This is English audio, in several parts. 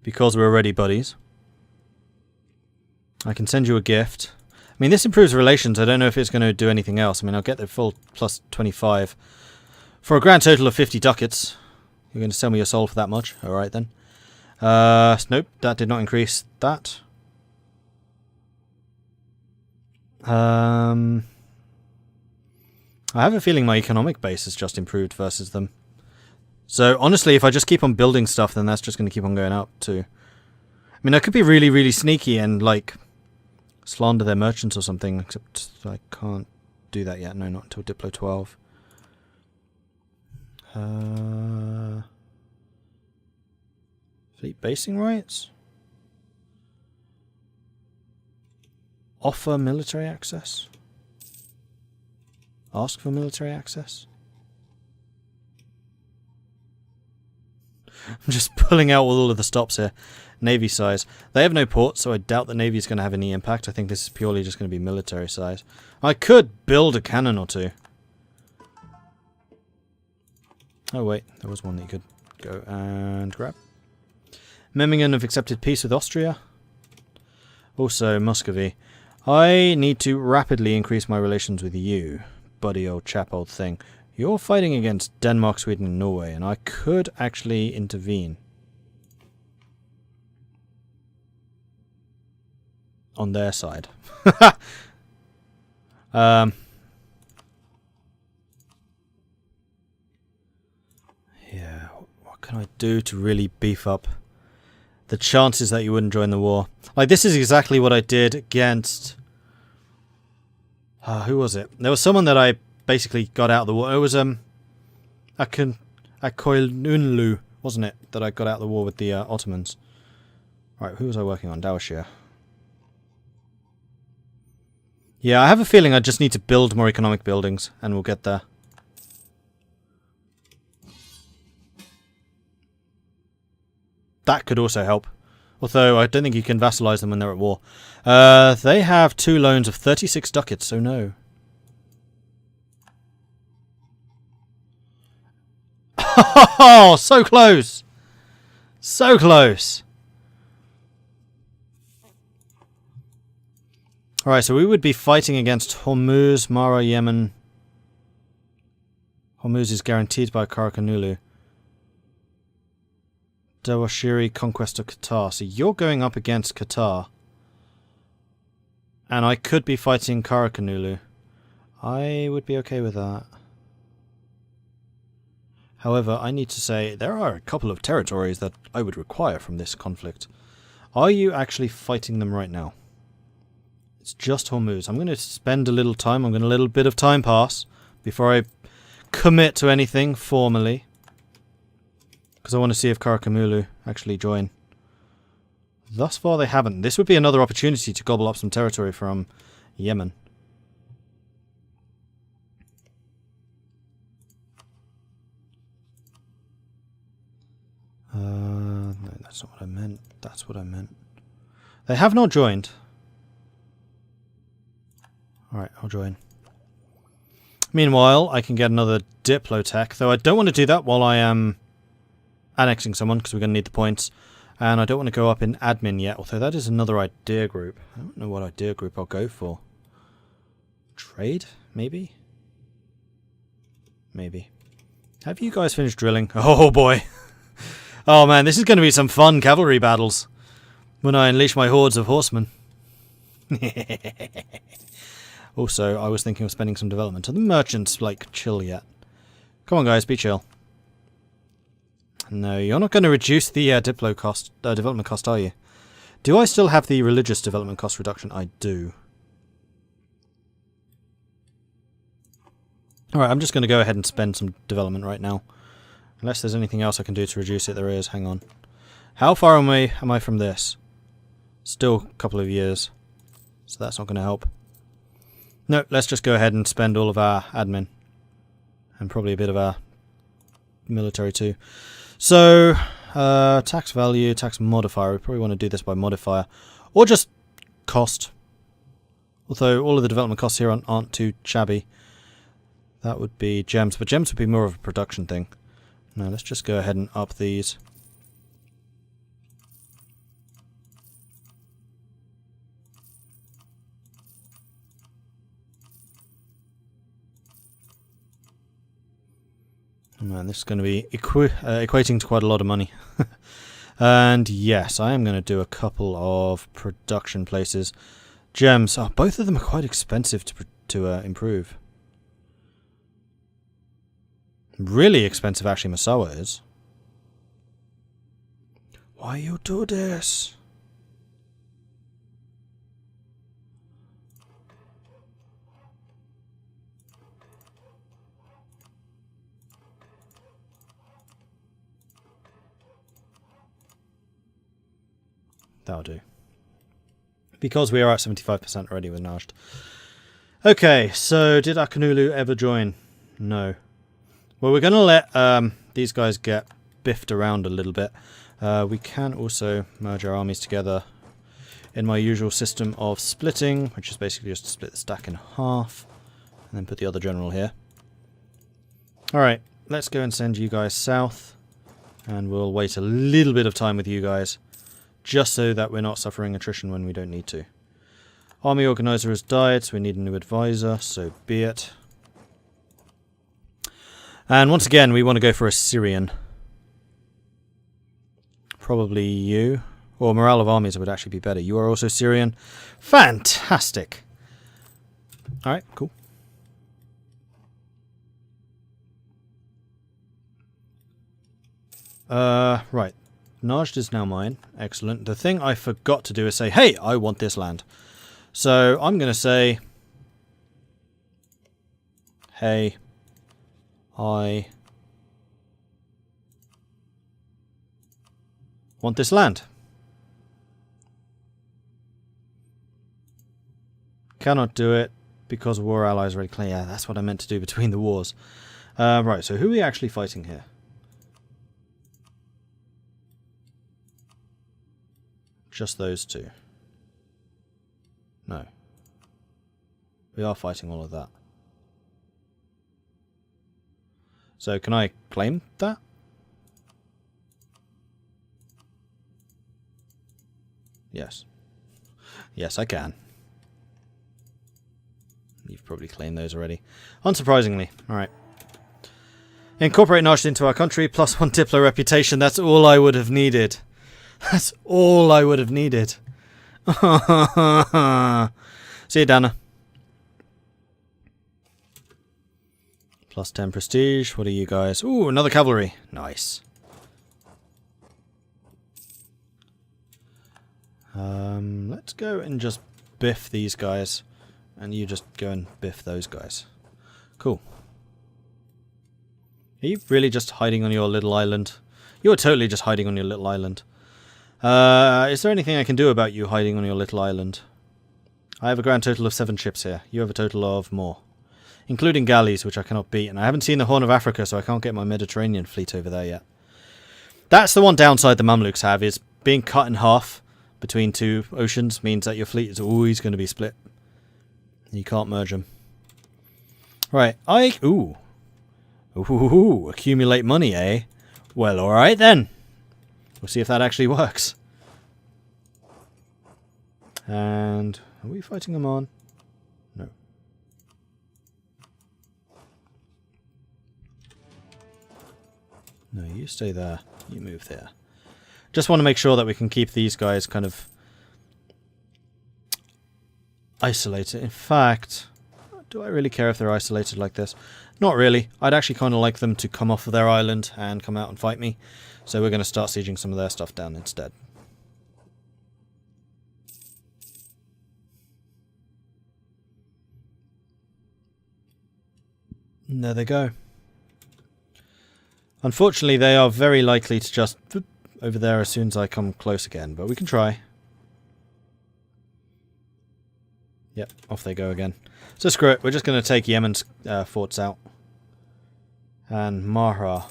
because we're already buddies. I can send you a gift. I mean, this improves relations. I don't know if it's going to do anything else. I mean, I'll get the full plus 25 for a grand total of 50 ducats. You're going to sell me your soul for that much? Alright then. Nope, that did not increase that. I have a feeling my economic base has just improved versus them. So, honestly, if I just keep on building stuff, then that's just going to keep on going up, too. I mean, I could be really, really sneaky and, like, slander their merchants or something, except I can't do that yet. No, not until Diplo 12. Fleet basing rights? Offer military access? Ask for military access? I'm just pulling out all of the stops here. Navy size. They have no ports, so I doubt the Navy is going to have any impact. I think this is purely just going to be military size. I could build a cannon or two. Oh wait, there was one that you could go and grab. Memmingen have accepted peace with Austria. Also, Muscovy. I need to rapidly increase my relations with you, buddy old chap old thing. You're fighting against Denmark, Sweden and Norway, and I could actually intervene. On their side. Yeah, what can I do to really beef up the chances that you wouldn't join the war? Like, this is exactly what I did against... who was it? There was someone that I basically got out of the war. It was, Akoilunlu, wasn't it? That I got out of the war with the Ottomans. Right, who was I working on? Dawashir. Yeah, I have a feeling I just need to build more economic buildings, and we'll get there. That could also help. Although, I don't think you can vassalize them when they're at war. They have 2 loans of 36 ducats, so no. Oh, so close! So close! Alright, so we would be fighting against Hormuz, Mara, Yemen. Hormuz is guaranteed by Karakanulu. Dawashiri, conquest of Qatar. So you're going up against Qatar. And I could be fighting Karakanulu. I would be okay with that. However, I need to say, there are a couple of territories that I would require from this conflict. Are you actually fighting them right now? It's just Hormuz. I'm going to spend a little time. I'm going to let a little bit of time pass before I commit to anything formally. Because I want to see if Karakamulu actually join. Thus far they haven't. This would be another opportunity to gobble up some territory from Yemen. No, that's not what I meant. That's what I meant. They have not joined. Alright, I'll join. Meanwhile, I can get another Diplotech, though I don't want to do that while I am annexing someone, because we're going to need the points. And I don't want to go up in admin yet, although that is another idea group. I don't know what idea group I'll go for. Trade? Maybe? Maybe. Have you guys finished drilling? Oh boy! Oh man, this is going to be some fun cavalry battles when I unleash my hordes of horsemen. Also, I was thinking of spending some development. Are the merchants, like, chill yet? Come on, guys, be chill. No, you're not going to reduce the development cost, are you? Do I still have the religious development cost reduction? I do. Alright, I'm just going to go ahead and spend some development right now. Unless there's anything else I can do to reduce it, there is. Hang on. How far away am I from this? Still a couple of years. So that's not going to help. No, let's just go ahead and spend all of our admin. And probably a bit of our military too. So, tax value, tax modifier. We probably want to do this by modifier. Or just cost. Although all of the development costs here aren't too shabby. That would be gems. But gems would be more of a production thing. No, let's just go ahead and up these. Man, this is going to be equating to quite a lot of money. And yes, I am going to do a couple of production places. Gems. Oh, both of them are quite expensive to improve. Really expensive, actually, Masawa is. Why you do this? That'll do. Because we are at 75% already with Najd. Okay, so did Akanulu ever join? No. Well, we're going to let these guys get biffed around a little bit. We can also merge our armies together in my usual system of splitting, which is basically just to split the stack in half, and then put the other general here. Alright, let's go and send you guys south, and we'll wait a little bit of time with you guys, just so that we're not suffering attrition when we don't need to. Army organizer has died, so we need a new advisor, so be it. And once again, we want to go for a Syrian. Probably you. Or morale of armies would actually be better. You are also Syrian. Fantastic! Alright, cool. Right. Najd is now mine. Excellent. The thing I forgot to do is say, hey, I want this land. So I'm going to say, hey, I want this land. Cannot do it because war allies already clear. Yeah, that's what I meant to do between the wars. Right, so who are we actually fighting here? Just those two. No. We are fighting all of that. So can I claim that? Yes. Yes, I can. You've probably claimed those already. Unsurprisingly. Alright. Incorporate Najd into our country, +1 Diplo reputation. That's all I would have needed. That's all I would have needed. See you, Dana. +10 prestige. What are you guys? Ooh, another cavalry. Nice. Let's go and just biff these guys. And you just go and biff those guys. Cool. Are you really just hiding on your little island? You're totally just hiding on your little island. Is there anything I can do about you hiding on your little island? I have a grand total of 7 ships here. You have a total of more. Including galleys, which I cannot beat. And I haven't seen the Horn of Africa, so I can't get my Mediterranean fleet over there yet. That's the one downside the Mamluks have, is being cut in half between 2 oceans means that your fleet is always going to be split. You can't merge them. Right, Ooh, accumulate money, eh? Well, alright then. We'll see if that actually works. And are we fighting them on? No. No, you stay there. You move there. Just want to make sure that we can keep these guys kind of isolated. In fact, do I really care if they're isolated like this? Not really. I'd actually kind of like them to come off of their island and come out and fight me. So we're going to start sieging some of their stuff down instead. And there they go. Unfortunately, they are very likely to just over there as soon as I come close again, but we can try. Yep, off they go again. So screw it, we're just going to take Yemen's forts out. And Mahra,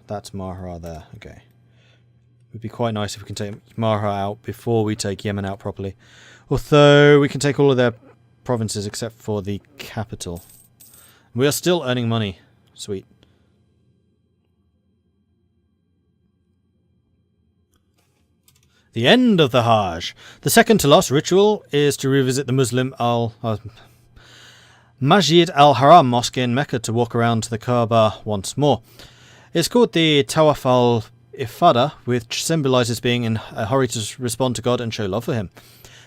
that's Mahra there, okay. It would be quite nice if we can take Mahra out before we take Yemen out properly. Although, we can take all of their provinces except for the capital. We are still earning money. Sweet. The end of the Hajj. The second to last ritual is to revisit the Muslim Masjid al-Haram mosque in Mecca to walk around the Kaaba once more. It's called the Tawaf Ifada, which symbolises being in a hurry to respond to God and show love for him.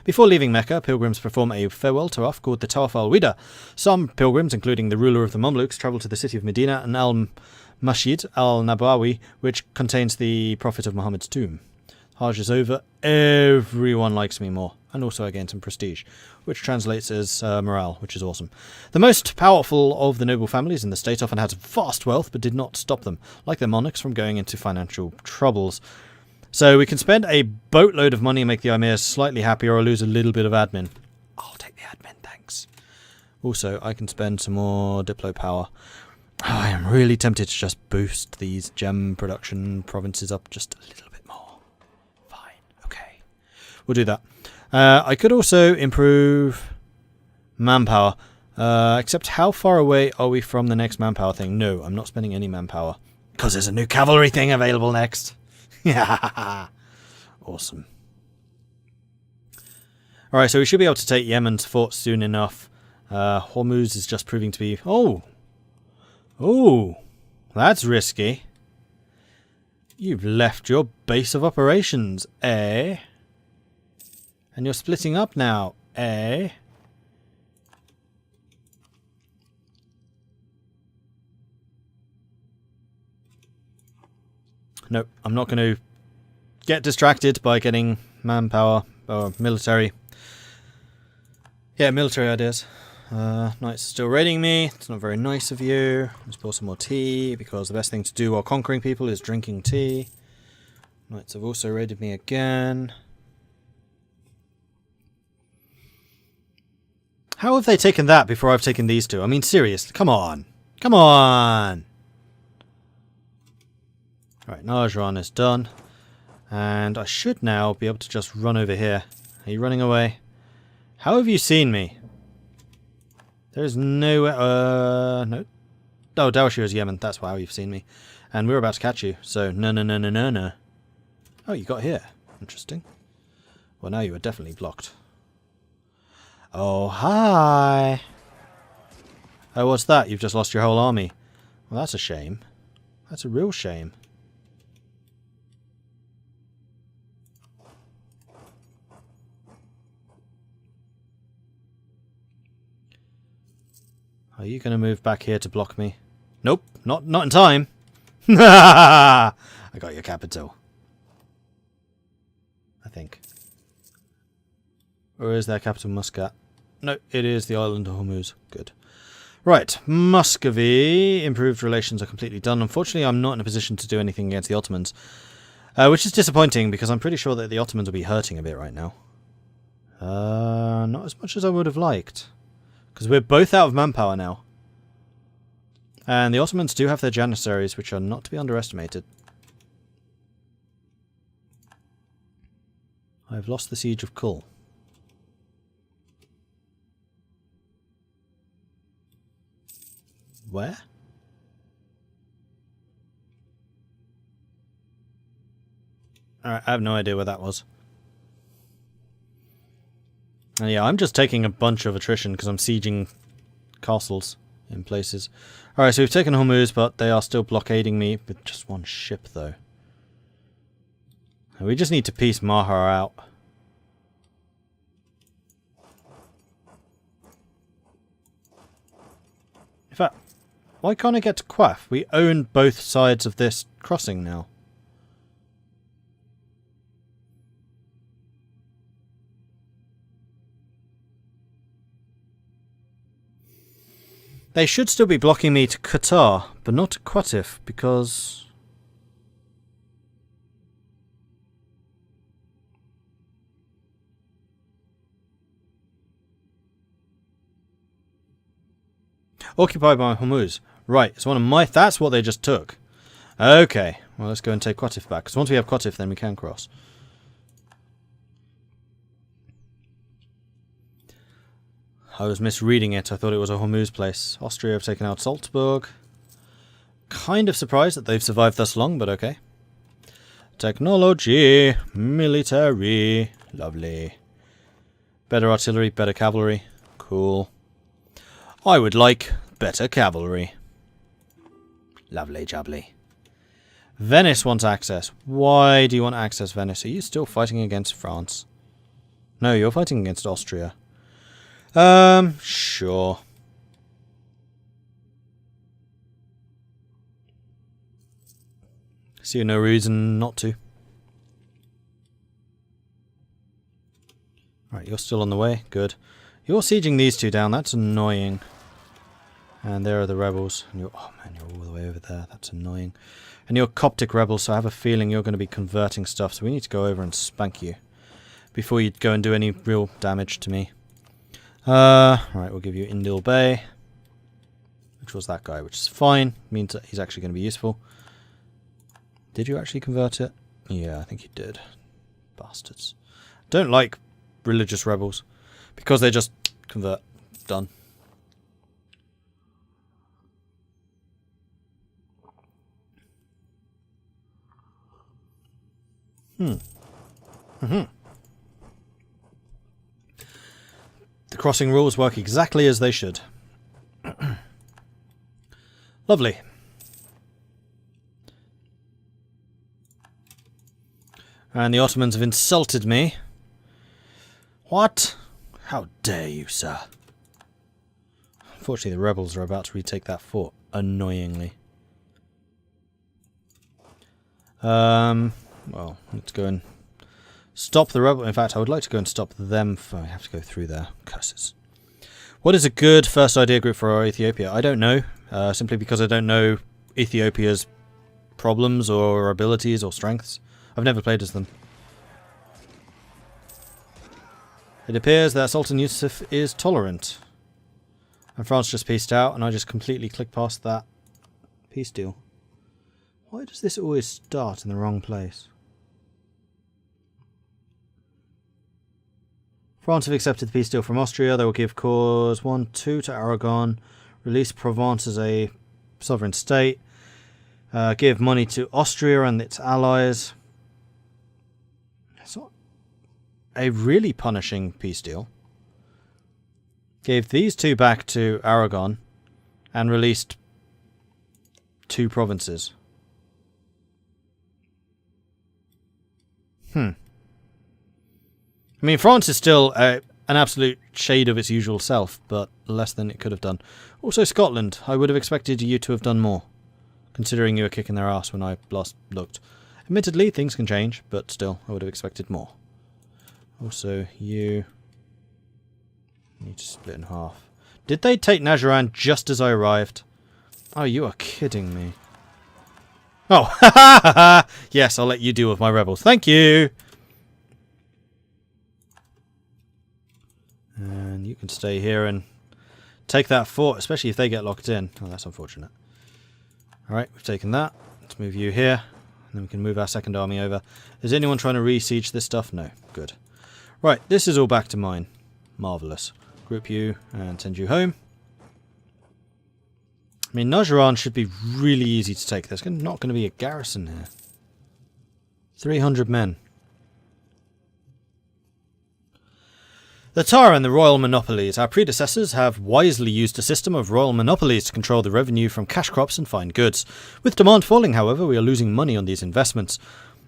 Before leaving Mecca, pilgrims perform a farewell tawaf called the Tawaf al-Wida. Some pilgrims, including the ruler of the Mamluks, travel to the city of Medina and al-Masjid al-Nabawi, which contains the Prophet of Muhammad's tomb. Hajj is over, everyone likes me more, and also I gain some prestige, which translates as morale, which is awesome. The most powerful of the noble families in the state often had vast wealth, but did not stop them, like their monarchs, from going into financial troubles. So we can spend a boatload of money and make the emirs slightly happier, or lose a little bit of admin. I'll take the admin, thanks. Also, I can spend some more Diplo power. I am really tempted to just boost these gem production provinces up just a little bit more. Fine, okay. We'll do that. I could also improve manpower. Except how far away are we from the next manpower thing? No, I'm not spending any manpower. Because there's a new cavalry thing available next. Yeah, awesome. Alright, so we should be able to take Yemen's fort soon enough. Hormuz is just proving to be... Oh, that's risky. You've left your base of operations, eh? And you're splitting up now, eh? Nope, I'm not going to get distracted by getting manpower or military. Yeah, military ideas. Knights are still raiding me. It's not very nice of you. Let's pour some more tea, because the best thing to do while conquering people is drinking tea. Knights have also raided me again. How have they taken that before I've taken these two? I mean, seriously, come on. Come on! Right, Najran is done. And I should now be able to just run over here. Are you running away? How have you seen me? There's nowhere... no. Oh, Dawashir is Yemen. That's how you've seen me. And we're about to catch you. So, no. Oh, you got here. Interesting. Well, now you are definitely blocked. Oh, hi! Oh, what's that? You've just lost your whole army. Well, that's a shame. That's a real shame. Are you going to move back here to block me? Nope, not in time. I got your capital. I think. Or is their capital Muscat? No, it is the island of Hormuz. Good. Right, Muscovy. Improved relations are completely done. Unfortunately, I'm not in a position to do anything against the Ottomans. Which is disappointing, because I'm pretty sure that the Ottomans will be hurting a bit right now. Not as much as I would have liked. Because we're both out of manpower now. And the Ottomans do have their Janissaries, which are not to be underestimated. I've lost the siege of Kul. Where? Alright, I have no idea where that was. And yeah, I'm just taking a bunch of attrition because I'm sieging castles in places. Alright, so we've taken Hormuz, but they are still blockading me with just one ship, though. And we just need to piece Mahar out. In fact, why can't I get to Quaff? We own both sides of this crossing now. They should still be blocking me to Qatar, but not to Qatif, because... Occupied by Hormuz. Right, it's one of my... That's what they just took. Okay, well, let's go and take Qatif back, because once we have Qatif, then we can cross. I was misreading it. I thought it was a Hormuz place. Austria have taken out Salzburg. Kind of surprised that they've survived thus long, but okay. Technology. Military. Lovely. Better artillery, better cavalry. Cool. I would like better cavalry. Lovely jubbly. Venice wants access. Why do you want access, Venice? Are you still fighting against France? No, you're fighting against Austria. Sure. See no reason not to. Right, you're still on the way. Good. You're sieging these two down. That's annoying. And there are the rebels. And you're, oh man, you're all the way over there. That's annoying. And you're Coptic rebels, so I have a feeling you're going to be converting stuff. So we need to go over and spank you before you go and do any real damage to me. Right, we'll give you Indil Bay, which was that guy, which is fine. Means that he's actually going to be useful. Did you actually convert it? Yeah, I think you did. Bastards. Don't like religious rebels because they just convert. Done. The crossing rules work exactly as they should. Lovely. And the Ottomans have insulted me. What? How dare you, sir? Unfortunately, the rebels are about to retake that fort, annoyingly. Well, let's go and stop the rebel. In fact, I would like to go and stop them. I have to go through there. Curses. What is a good first idea group for Ethiopia? I don't know. Simply because I don't know Ethiopia's problems or abilities or strengths. I've never played as them. It appears that Sultan Yusuf is tolerant. And France just peaced out, and I just completely clicked past that peace deal. Why does this always start in the wrong place? France have accepted the peace deal from Austria. They will give cause 1-2 to Aragon, release Provence as a sovereign state, give money to Austria and its allies. It's not a really punishing peace deal. Gave these two back to Aragon and released 2 provinces. I mean, France is still an absolute shade of its usual self, but less than it could have done. Also, Scotland. I would have expected you to have done more, considering you were kicking their ass when I last looked. Admittedly, things can change, but still, I would have expected more. Also, you need to split in half. Did they take Najran just as I arrived? Oh, you are kidding me. Oh, ha ha ha ha! Yes, I'll let you deal with my rebels. Thank you! And you can stay here and take that fort, especially if they get locked in. Oh, that's unfortunate. Alright, we've taken that. Let's move you here. And then we can move our second army over. Is anyone trying to re-siege this stuff? No. Good. Right, this is all back to mine. Marvellous. Group you and send you home. I mean, Najran should be really easy to take. There's not going to be a garrison here. 300 men. The Tar and the royal monopolies. Our predecessors have wisely used a system of royal monopolies to control the revenue from cash crops and fine goods. With demand falling, however, we are losing money on these investments.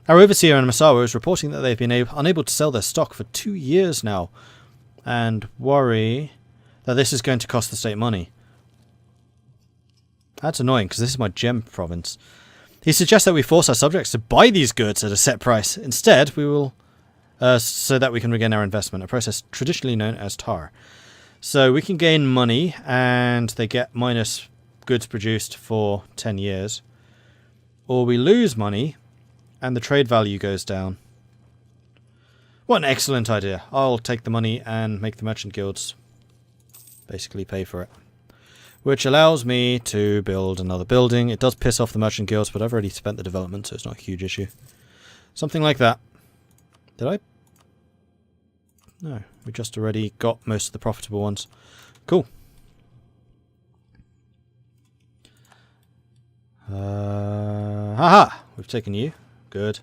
Our overseer in Massawa is reporting that they've been unable to sell their stock for 2 years now, and worry that this is going to cost the state money. That's annoying, because this is my gem province. He suggests that we force our subjects to buy these goods at a set price. Instead, we will... so that we can regain our investment, a process traditionally known as tar. So we can gain money, and they get minus goods produced for 10 years. Or we lose money, and the trade value goes down. What an excellent idea. I'll take the money and make the merchant guilds basically pay for it. Which allows me to build another building. It does piss off the merchant guilds, but I've already spent the development, so it's not a huge issue. Something like that. Did I? No, we just already got most of the profitable ones. Cool. Haha! We've taken you. Good.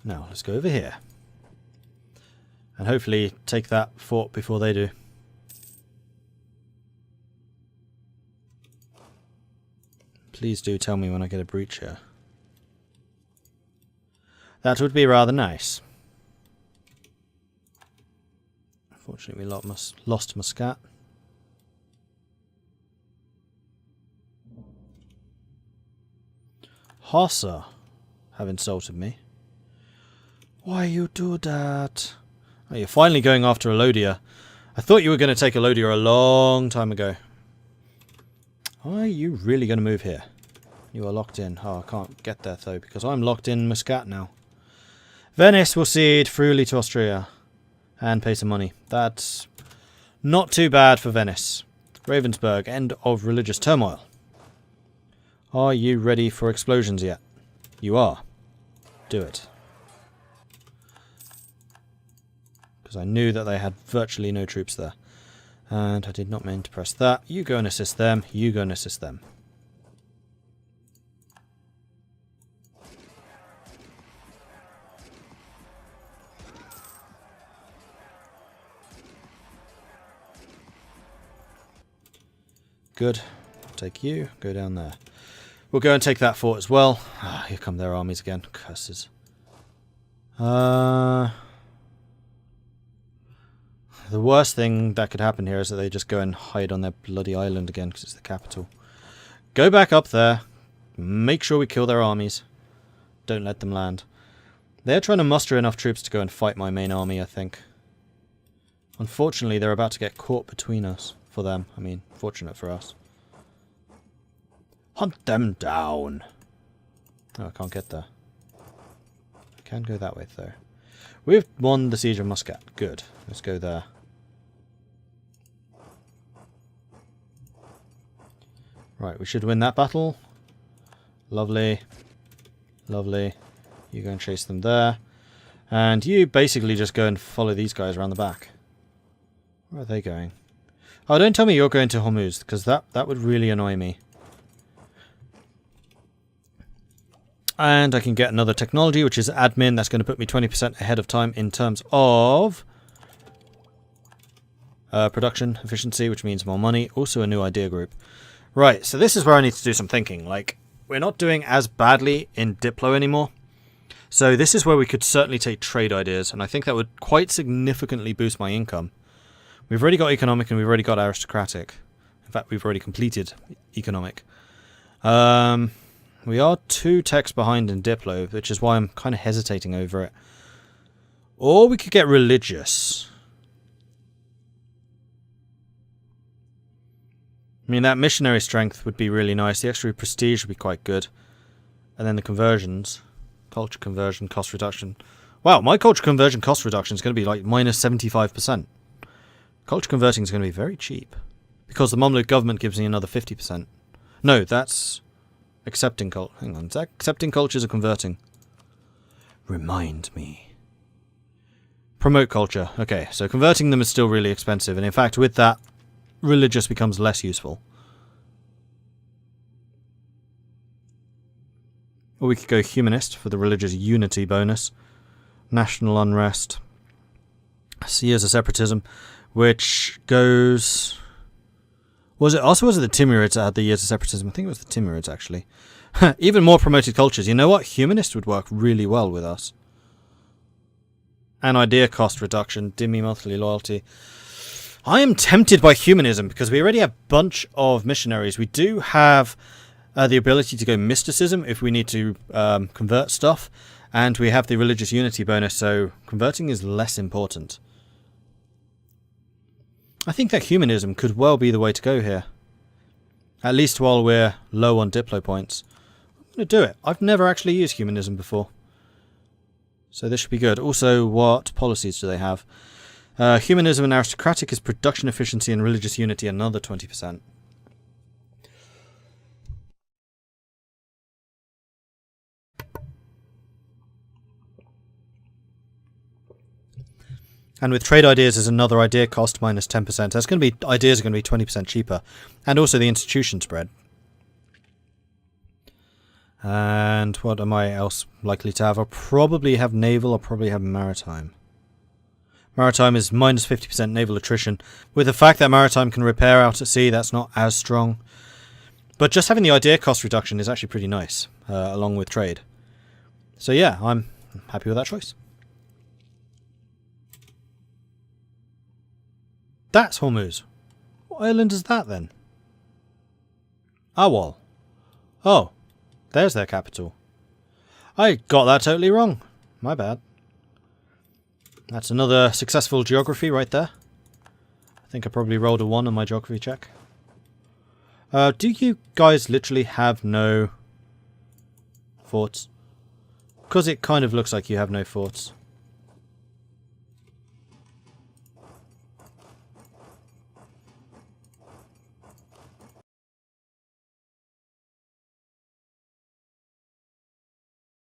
Now, let's go over here. And hopefully take that fort before they do. Please do tell me when I get a breach here. That would be rather nice. Unfortunately, we lost Muscat. Hossa have insulted me. Why you do that? Oh, you're finally going after Elodia. I thought you were going to take Elodia a long time ago. Are you really going to move here? You are locked in. Oh, I can't get there though because I'm locked in Muscat now. Venice will cede freely to Austria and pay some money. That's not too bad for Venice. Ravensburg, end of religious turmoil. Are you ready for explosions yet? You are. Do it. Because I knew that they had virtually no troops there. And I did not mean to press that. You go and assist them. You go and assist them. Good. Take you. Go down there. We'll go and take that fort as well. Ah, here come their armies again. Curses. The worst thing that could happen here is that they just go and hide on their bloody island again because it's the capital. Go back up there. Make sure we kill their armies. Don't let them land. They're trying to muster enough troops to go and fight my main army, I think. Unfortunately, they're about to get caught between us. For them, I mean, fortunate for us. Hunt them down. Oh, I can't get there. I can go that way, though. We've won the Siege of Muscat. Good. Let's go there. Right, we should win that battle. Lovely. Lovely. You go and chase them there. And you basically just go and follow these guys around the back. Where are they going? Oh, don't tell me you're going to Hormuz, because that would really annoy me. And I can get another technology, which is admin. That's going to put me 20% ahead of time in terms of production efficiency, which means more money. Also a new idea group. Right, so this is where I need to do some thinking. Like, we're not doing as badly in Diplo anymore. So this is where we could certainly take trade ideas, and I think that would quite significantly boost my income. We've already got economic and we've already got aristocratic. In fact, we've already completed economic. We are 2 techs behind in Diplo, which is why I'm kind of hesitating over it. Or we could get religious. I mean, that missionary strength would be really nice. The extra prestige would be quite good. And then the conversions. Culture conversion, cost reduction. Wow, my culture conversion cost reduction is going to be like minus 75%. Culture converting is going to be very cheap. Because the Mamluk government gives me another 50%. No, that's accepting culture. Hang on, is that accepting cultures or converting? Remind me. Promote culture. Okay, so converting them is still really expensive. And in fact, with that, religious becomes less useful. Or we could go humanist for the religious unity bonus. National unrest. Years of separatism, which goes... Was it the Timurids that had the years of separatism? I think it was the Timurids, actually. Even more promoted cultures. You know what? Humanist would work really well with us. An idea cost reduction. Dimmy monthly loyalty. I am tempted by humanism because we already have a bunch of missionaries. We do have the ability to go mysticism if we need to convert stuff. And we have the religious unity bonus, so converting is less important. I think that humanism could well be the way to go here. At least while we're low on Diplo points. I'm going to do it. I've never actually used humanism before. So this should be good. Also, what policies do they have? Humanism and aristocratic is production efficiency and religious unity, another 20%. And with trade ideas, there's another idea cost minus 10%. That's going to be ideas are going to be 20% cheaper, and also the institution spread. And what am I else likely to have? I'll probably have naval. I'll probably have maritime. Maritime is minus 50% naval attrition. With the fact that maritime can repair out at sea, that's not as strong. But just having the idea cost reduction is actually pretty nice, along with trade. So yeah, I'm I'm happy with that choice. That's Hormuz. What island is that then? Awal. Oh, there's their capital. I got that totally wrong. My bad. That's another successful geography right there. I think I probably rolled a 1 on my geography check. Do you guys literally have no forts? Because it kind of looks like you have no forts.